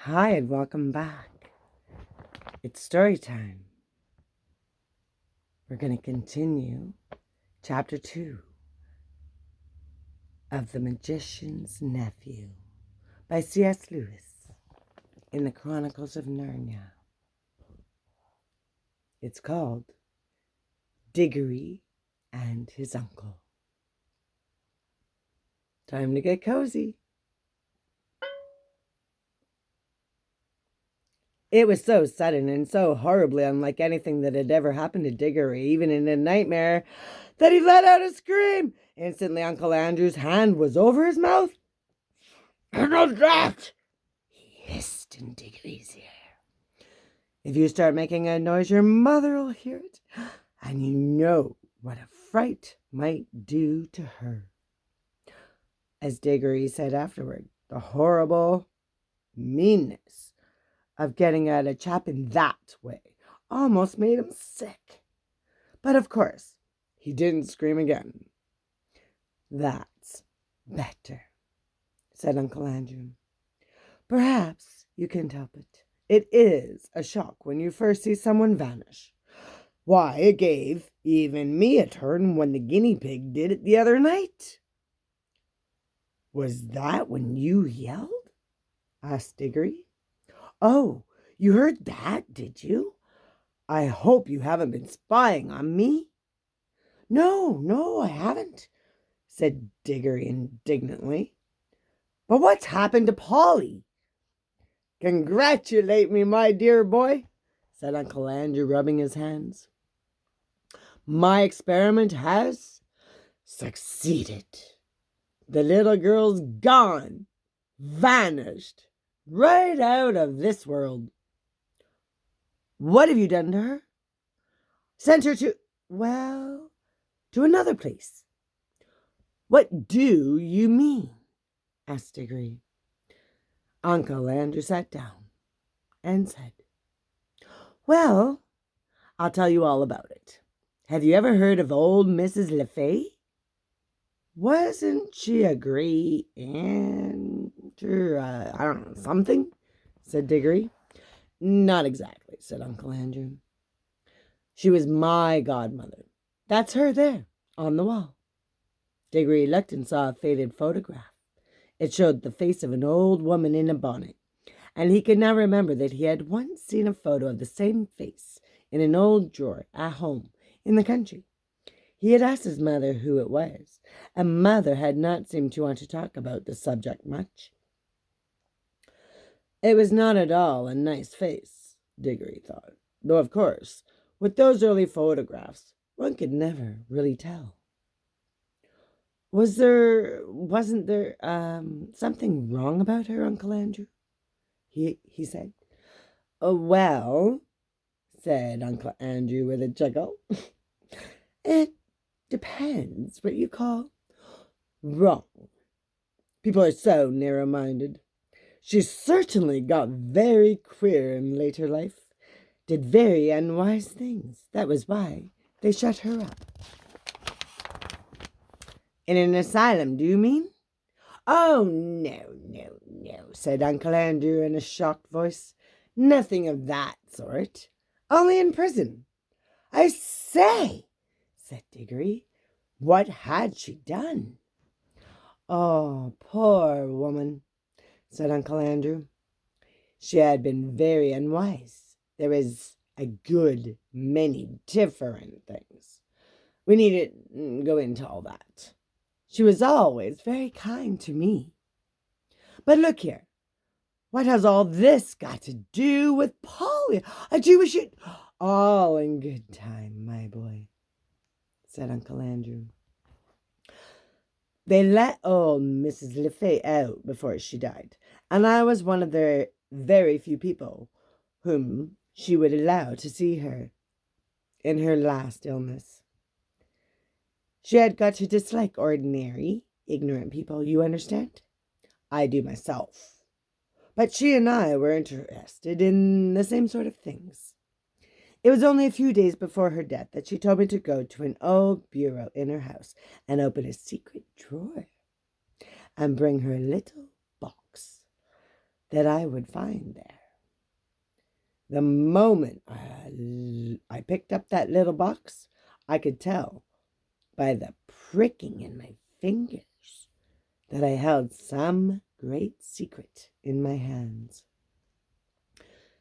Hi and welcome back. It's story time. We're going to continue chapter 2 of The Magician's Nephew by C.S. Lewis in the Chronicles of Narnia. It's called Diggory and His Uncle. Time to get cozy. It was so sudden and so horribly unlike anything that had ever happened to Diggory, even in a nightmare, that he let out a scream. Instantly, Uncle Andrew's hand was over his mouth. "Not that!" he hissed in Diggory's ear. "If you start making a noise, your mother'll hear it, and you know what a fright might do to her." As Diggory said afterward, the horrible meanness of getting at a chap in that way almost made him sick. But of course, he didn't scream again. "That's better," said Uncle Andrew. "Perhaps you can't help it. It is a shock when you first see someone vanish. Why, it gave even me a turn when the guinea pig did it the other night." "Was that when you yelled?" asked Diggory. "Oh, you heard that, did you? I hope you haven't been spying on me." No, I haven't," said Diggory indignantly. "But what's happened to Polly?" "Congratulate me, my dear boy," said Uncle Andrew, rubbing his hands. "My experiment has succeeded. The little girl's gone, vanished, right out of this world." "What have you done to her?" "Sent her to another place." "What do you mean?" asked Diggory. Uncle Andrew sat down and said, "Well, I'll tell you all about it. Have you ever heard of old Mrs. LeFay?" "Wasn't she a great aunt or, I don't know, something?" said Diggory. "Not exactly," said Uncle Andrew. "She was my godmother. That's her there, on the wall." Diggory looked and saw a faded photograph. It showed the face of an old woman in a bonnet, and he could now remember that he had once seen a photo of the same face in an old drawer at home in the country. He had asked his mother who it was, and Mother had not seemed to want to talk about the subject much. It was not at all a nice face, Diggory thought, though of course, with those early photographs, one could never really tell. Wasn't there something wrong about her, Uncle Andrew?" he said. "Oh, well," said Uncle Andrew with a chuckle, "it depends what you call wrong. People are so narrow-minded. She certainly got very queer in later life, did very unwise things. That was why they shut her up." "In an asylum, do you mean?" "Oh, no, said Uncle Andrew in a shocked voice. "Nothing of that sort. Only in prison." "I say," said Diggory, "what had she done?" "Oh, poor woman," said Uncle Andrew. "She had been very unwise. There was a good many different things. We needn't go into all that. She was always very kind to me. But look here, what has all this got to do with Polly? I do wish it—" "All in good time, my boy," said Uncle Andrew. "They let old Mrs. LeFay out before she died, and I was one of the very few people whom she would allow to see her in her last illness. She had got to dislike ordinary, ignorant people, you understand? I do myself. But she and I were interested in the same sort of things. It was only a few days before her death that she told me to go to an old bureau in her house and open a secret drawer and bring her a little box. that I would find there. The moment I picked up that little box, I could tell by the pricking in my fingers that I held some great secret in my hands.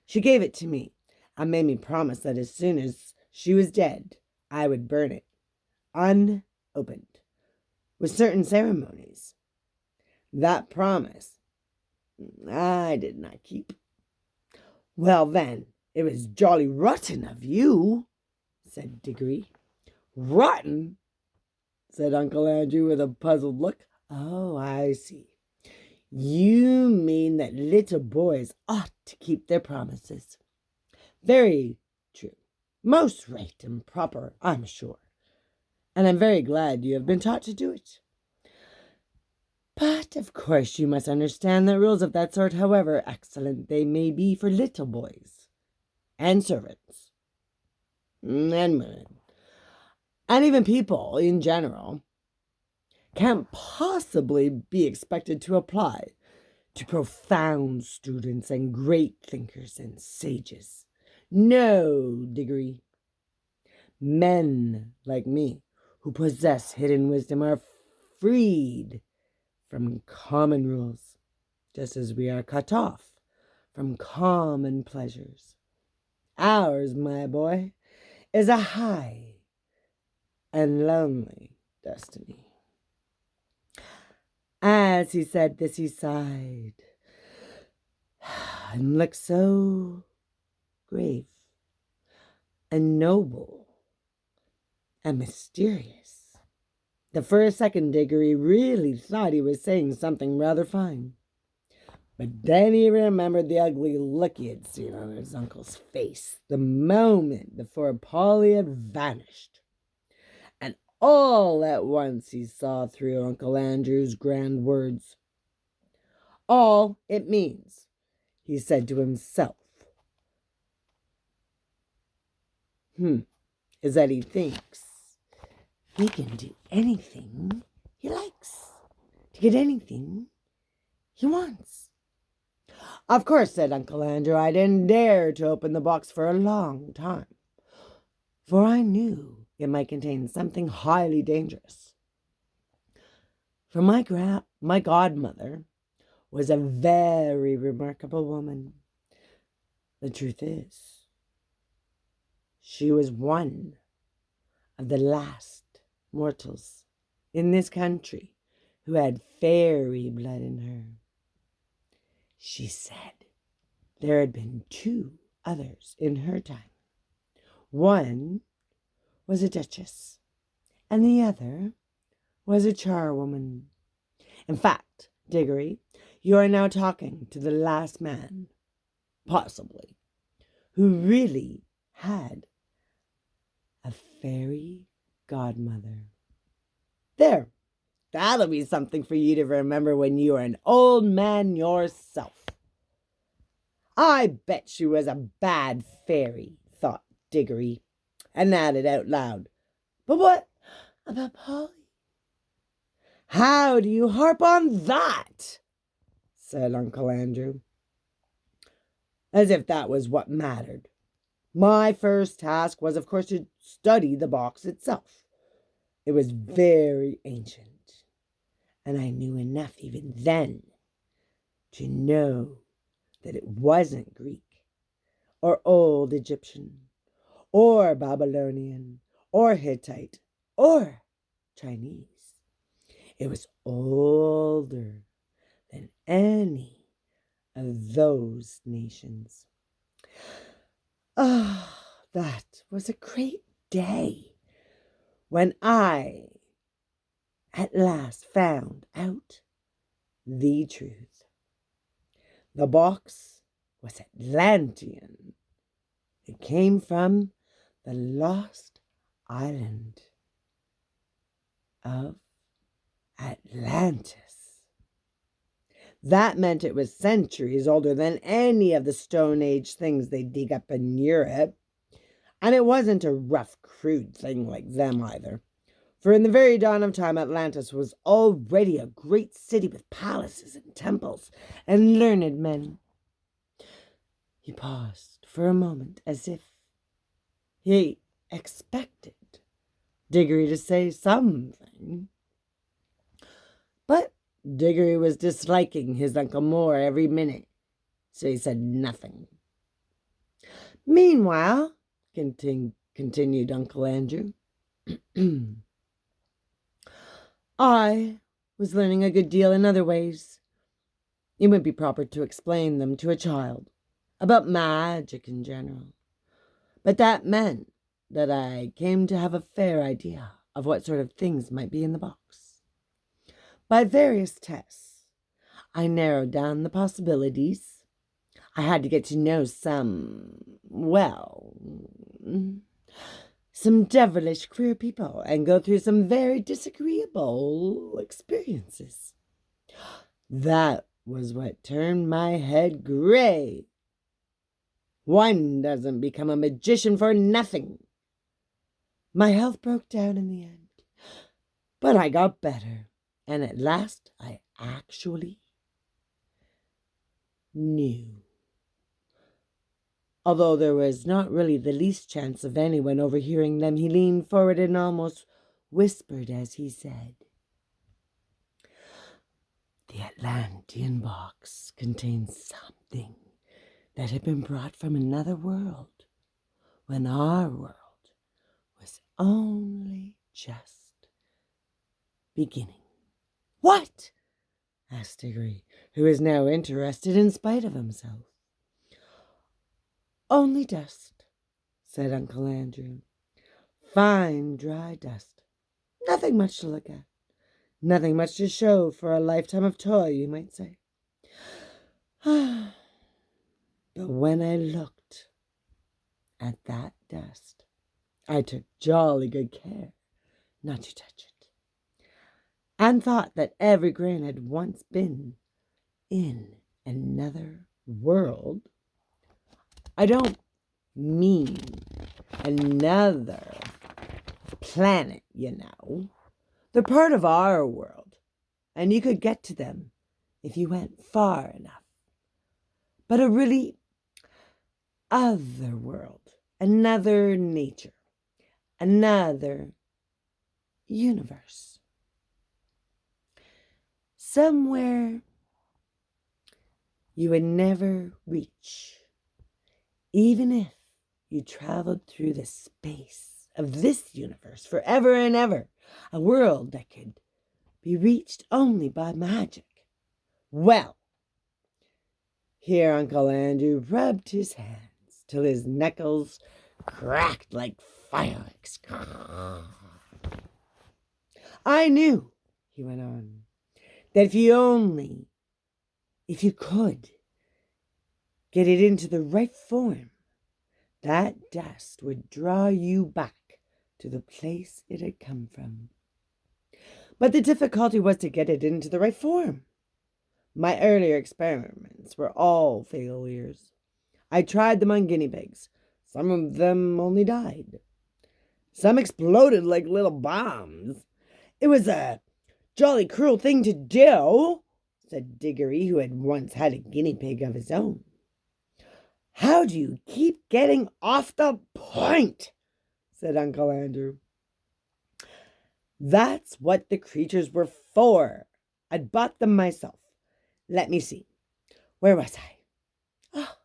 She gave it to me and made me promise that as soon as she was dead, I would burn it, unopened, with certain ceremonies. That promise I did not keep. Well, then, it was jolly rotten of you, said Diggory. Rotten? Said Uncle Andrew with a puzzled look. Oh, I see. You mean that little boys ought to keep their promises. Very true. Most right and proper, I'm sure. And I'm very glad you have been taught to do it. But, of course, you must understand that rules of that sort, however excellent they may be for little boys, and servants, and women, and even people in general, can't possibly be expected to apply to profound students and great thinkers and sages. No, Diggory. Men like me, who possess hidden wisdom, are freed from common rules, just as we are cut off from common pleasures. Ours, my boy, is a high and lonely destiny. As he said this, he sighed and looked so grave and noble and mysterious that for a second Diggory really thought he was saying something rather fine. But then he remembered the ugly look he had seen on his uncle's face the moment before Polly had vanished. And all at once he saw through Uncle Andrew's grand words. All it means, he said to himself, is that he thinks he can do anything he likes to get anything he wants. Of course, said Uncle Andrew, I didn't dare to open the box for a long time, for I knew it might contain something highly dangerous. For my godmother was a very remarkable woman. The truth is, she was one of the last mortals in this country who had fairy blood in her. She said there had been 2 others in her time. One was a duchess, and the other was a charwoman. In fact, Diggory, you are now talking to the last man, possibly, who really had a fairy godmother. There, that'll be something for you to remember when you are an old man yourself. I bet she was a bad fairy, thought Diggory, and added out loud, but what about Polly? How do you harp on that? Said Uncle Andrew, as if that was what mattered. My first task was, of course, to study the box itself. It was very ancient, and I knew enough even then to know that it wasn't Greek, or Old Egyptian, or Babylonian, or Hittite, or Chinese. It was older than any of those nations. Ah, that was a great day when I at last found out the truth. The box was Atlantean. It came from the lost island of Atlantis. That meant it was centuries older than any of the Stone Age things they dig up in Europe. And it wasn't a rough, crude thing like them either, For in the very dawn of time, Atlantis was already a great city with palaces and temples and learned men. He paused for a moment as if he expected Diggory to say something. But Diggory was disliking his uncle more every minute, so he said nothing. Meanwhile, continued Uncle Andrew, I was learning a good deal in other ways. It would be proper to explain them to a child, about magic in general. But that meant that I came to have a fair idea of what sort of things might be in the box. By various tests, I narrowed down the possibilities. I had to get to know some devilish queer people and go through some very disagreeable experiences. That was what turned my head gray. One doesn't become a magician for nothing. My health broke down in the end, but I got better, and at last I actually knew. Although there was not really the least chance of anyone overhearing them, he leaned forward and almost whispered as he said, "The Atlantean box contains something that had been brought from another world when our world was only just beginning." "What?" asked Diggory, who was now interested in spite of himself. "Only dust," said Uncle Andrew. "Fine, dry dust. Nothing much to look at. Nothing much to show for a lifetime of toil, you might say. But when I looked at that dust, I took jolly good care not to touch it, and thought that every grain had once been in another world. I don't mean another planet, you know. They're part of our world, and you could get to them if you went far enough. But a really other world, another nature, another universe. Somewhere you would never reach, even if you traveled through the space of this universe forever and ever, a world that could be reached only by magic. Well, here Uncle Andrew rubbed his hands till his knuckles cracked like fireworks. I knew, he went on, that if you could get it into the right form, that dust would draw you back to the place it had come from. But the difficulty was to get it into the right form. My earlier experiments were all failures. I tried them on guinea pigs. Some of them only died. Some exploded like little bombs. It was a jolly cruel thing to do, said Diggory, who had once had a guinea pig of his own. How do you keep getting off the point? Said Uncle Andrew. That's what the creatures were for. I'd bought them myself. Let me see. Where was I? Oh,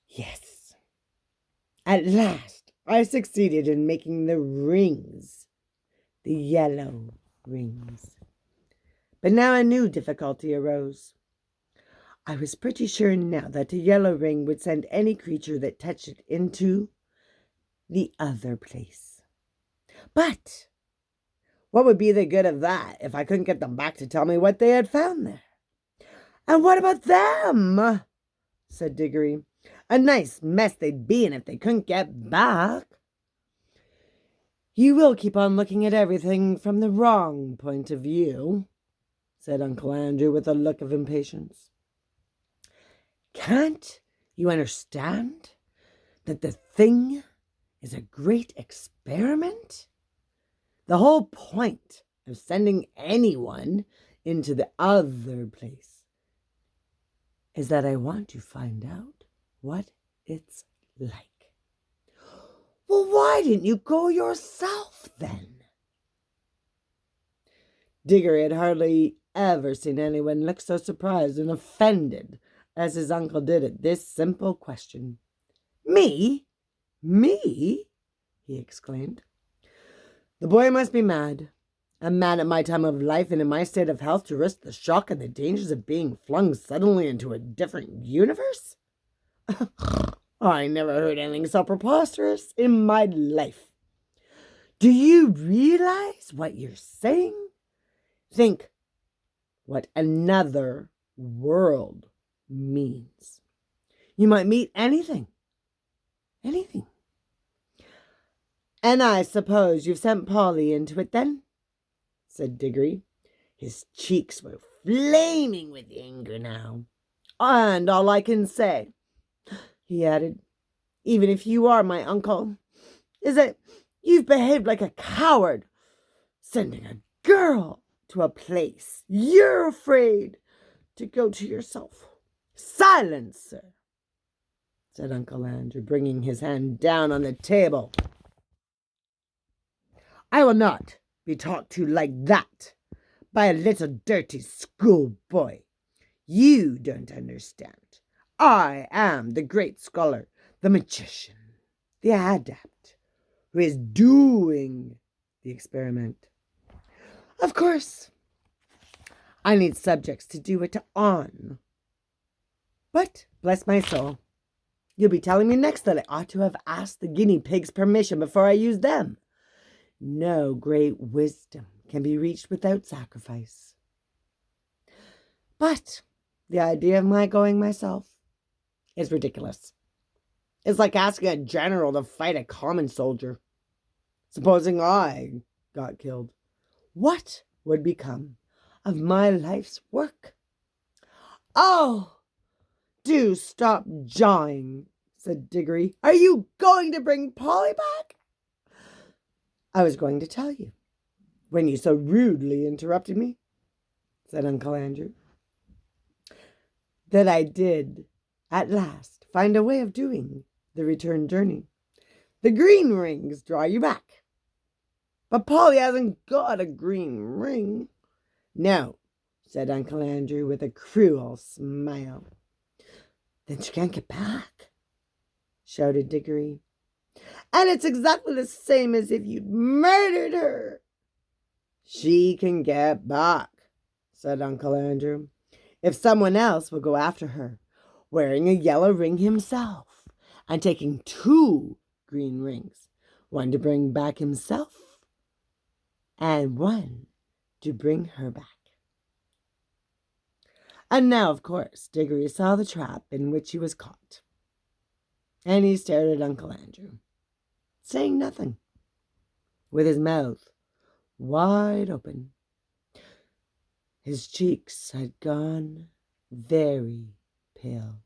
yes. At last, I succeeded in making the rings. The yellow rings. But now a new difficulty arose. I was pretty sure now that the yellow ring would send any creature that touched it into the other place. But what would be the good of that if I couldn't get them back to tell me what they had found there? And what about them? Said Diggory. A nice mess they'd be in if they couldn't get back. You will keep on looking at everything from the wrong point of view, said Uncle Andrew with a look of impatience. Can't you understand that the thing is a great experiment? The whole point of sending anyone into the other place is that I want to find out what it's like. Well, why didn't you go yourself then? Diggory had hardly ever seen anyone look so surprised and offended as his uncle did at this simple question. Me? Me? He exclaimed. The boy must be mad. A man at my time of life and in my state of health to risk the shock and the dangers of being flung suddenly into a different universe? I never heard anything so preposterous in my life. Do you realize what you're saying? Think what another world means. You might meet anything. Anything. And I suppose you've sent Polly into it then? Said Diggory. His cheeks were flaming with anger now. And all I can say, he added, even if you are my uncle, is that you've behaved like a coward, sending a girl to a place you're afraid to go to yourself. Silence, sir, said Uncle Andrew, bringing his hand down on the table. I will not be talked to like that by a little dirty schoolboy. You don't understand. I am the great scholar, the magician, the adept, who is doing the experiment. Of course, I need subjects to do it on. But, bless my soul, you'll be telling me next that I ought to have asked the guinea pigs' permission before I used them. No great wisdom can be reached without sacrifice. But the idea of my going myself is ridiculous. It's like asking a general to fight a common soldier. Supposing I got killed, what would become of my life's work? Oh, do stop jawing, said Diggory. Are you going to bring Polly back? I was going to tell you, when you so rudely interrupted me, said Uncle Andrew, that I did at last find a way of doing the return journey. The green rings draw you back. But Polly hasn't got a green ring. No, said Uncle Andrew with a cruel smile. Then she can't get back, shouted Diggory. And it's exactly the same as if you'd murdered her. She can get back, said Uncle Andrew, if someone else will go after her, wearing a yellow ring himself, and taking 2 green rings, one to bring back himself, and one to bring her back. And now, of course, Diggory saw the trap in which he was caught, and he stared at Uncle Andrew, saying nothing, with his mouth wide open. His cheeks had gone very pale.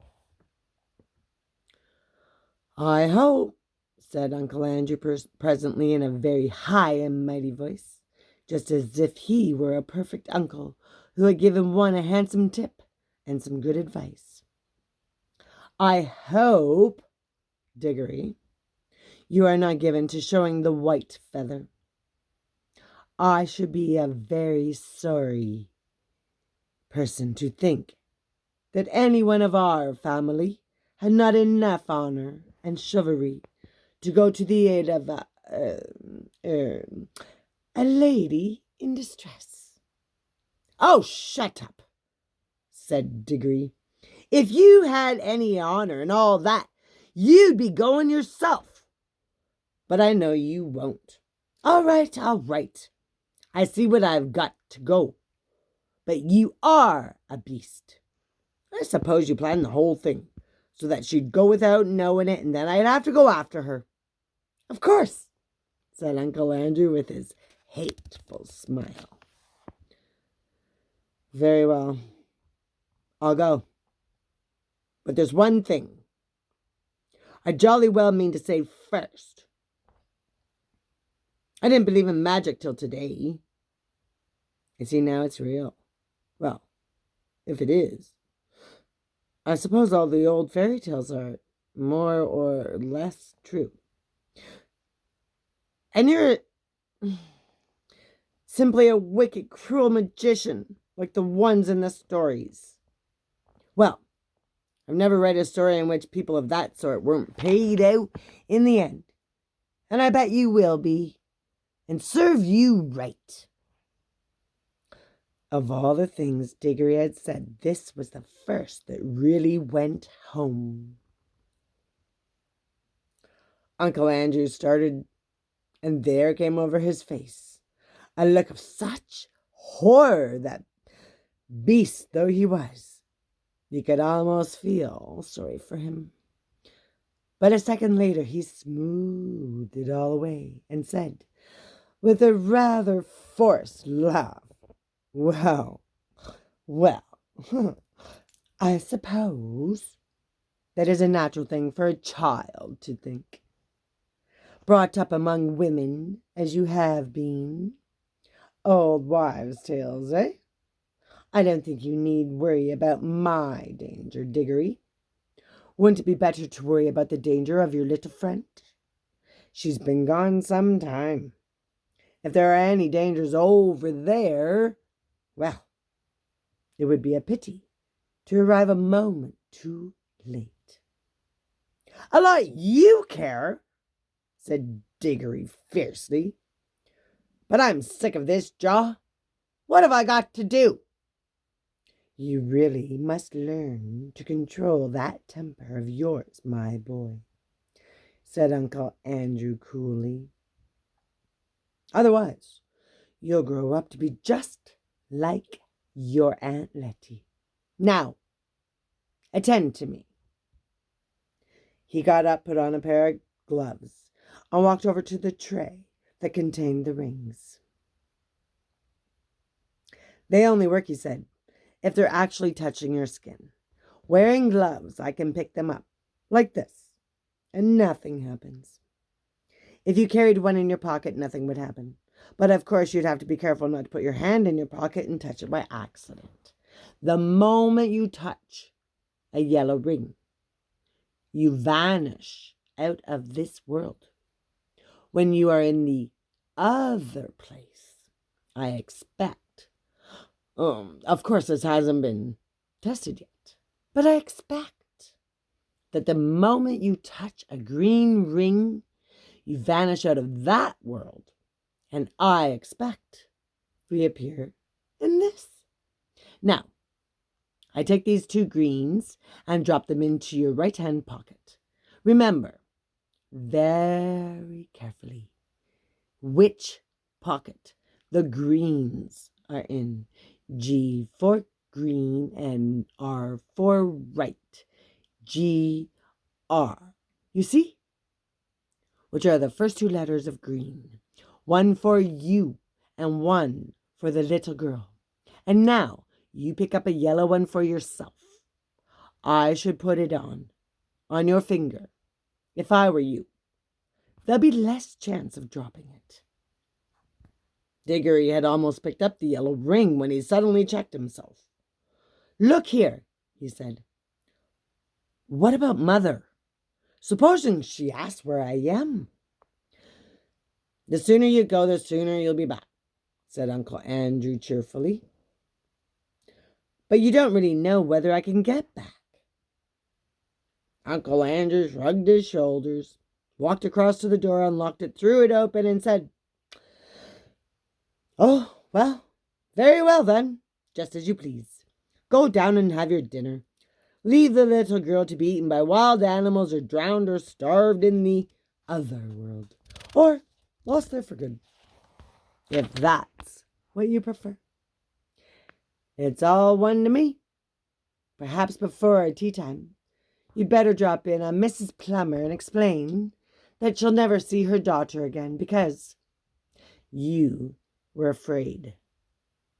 I hope, said Uncle Andrew presently in a very high and mighty voice, just as if he were a perfect uncle who had given one a handsome tip and some good advice. I hope, Diggory, you are not given to showing the white feather. I should be a very sorry person to think that any one of our family had not enough honor and chivalry to go to the aid of a lady in distress. Oh, shut up, said Diggory. If you had any honor and all that, you'd be going yourself. But I know you won't. All right. I see what I've got to go. But you are a beast. I suppose you planned the whole thing, so that she'd go without knowing it, and then I'd have to go after her. Of course, said Uncle Andrew with his hateful smile. Very well. I'll go. But there's one thing I jolly well mean to say first. I didn't believe in magic till today. You see, now it's real. Well, if it is. I suppose all the old fairy tales are more or less true. And you're simply a wicked, cruel magician, like the ones in the stories. Well, I've never read a story in which people of that sort weren't paid out in the end. And I bet you will be. And serve you right. Of all the things Diggory had said, this was the first that really went home. Uncle Andrew started, and there came over his face a look of such horror that, beast though he was, you could almost feel sorry for him. But a second later he smoothed it all away and said, with a rather forced laugh, well, I suppose that is a natural thing for a child to think. Brought up among women, as you have been. Old wives' tales, eh? I don't think you need worry about my danger, Diggory. Wouldn't it be better to worry about the danger of your little friend? She's been gone some time. If there are any dangers over there, well, it would be a pity to arrive a moment too late. A lot you care, said Diggory fiercely. But I'm sick of this, Jaw. What have I got to do? You really must learn to control that temper of yours, my boy, said Uncle Andrew coolly. Otherwise, you'll grow up to be just like your Aunt Letty. Now, attend to me. He got up, put on a pair of gloves, and walked over to the tray that contained the rings. They only work, he said, if they're actually touching your skin. Wearing gloves, I can pick them up, like this, and nothing happens. If you carried one in your pocket, nothing would happen. But of course, you'd have to be careful not to put your hand in your pocket and touch it by accident. The moment you touch a yellow ring, you vanish out of this world. When you are in the other place, I expect. Of course, this hasn't been tested yet, but I expect that the moment you touch a green ring, you vanish out of that world, and I expect reappear in this. Now, I take these 2 greens and drop them into your right-hand pocket. Remember, very carefully, which pocket the greens are in. G for green and R for right. G, R. You see? Which are the first 2 letters of green. One for you and one for the little girl. And now you pick up a yellow one for yourself. I should put it on your finger. If I were you, there'll be less chance of dropping it. Diggory had almost picked up the yellow ring when he suddenly checked himself. Look here, he said. What about Mother? Supposing she asks where I am? The sooner you go, the sooner you'll be back, said Uncle Andrew cheerfully. But you don't really know whether I can get back. Uncle Andrew shrugged his shoulders, walked across to the door, unlocked it, threw it open, and said, Oh, well, very well then, just as you please. Go down and have your dinner. Leave the little girl to be eaten by wild animals or drowned or starved in the other world. Or lost there for good, if that's what you prefer. It's all one to me. Perhaps before our tea time, you'd better drop in on Mrs. Plummer and explain that she'll never see her daughter again because you were afraid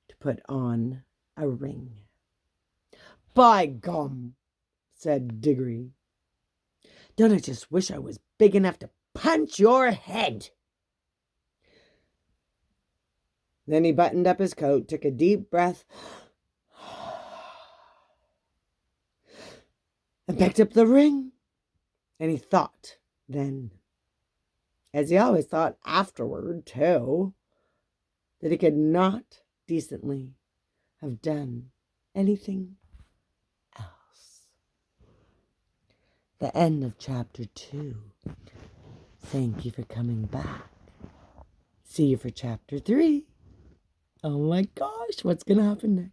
to put on a ring. By gum, said Diggory. Don't I just wish I was big enough to punch your head? Then he buttoned up his coat, took a deep breath, and picked up the ring. And he thought then, as he always thought afterward too, that he could not decently have done anything else. The end of chapter 2. Thank you for coming back. See you for chapter 3. Oh my gosh, what's going to happen next?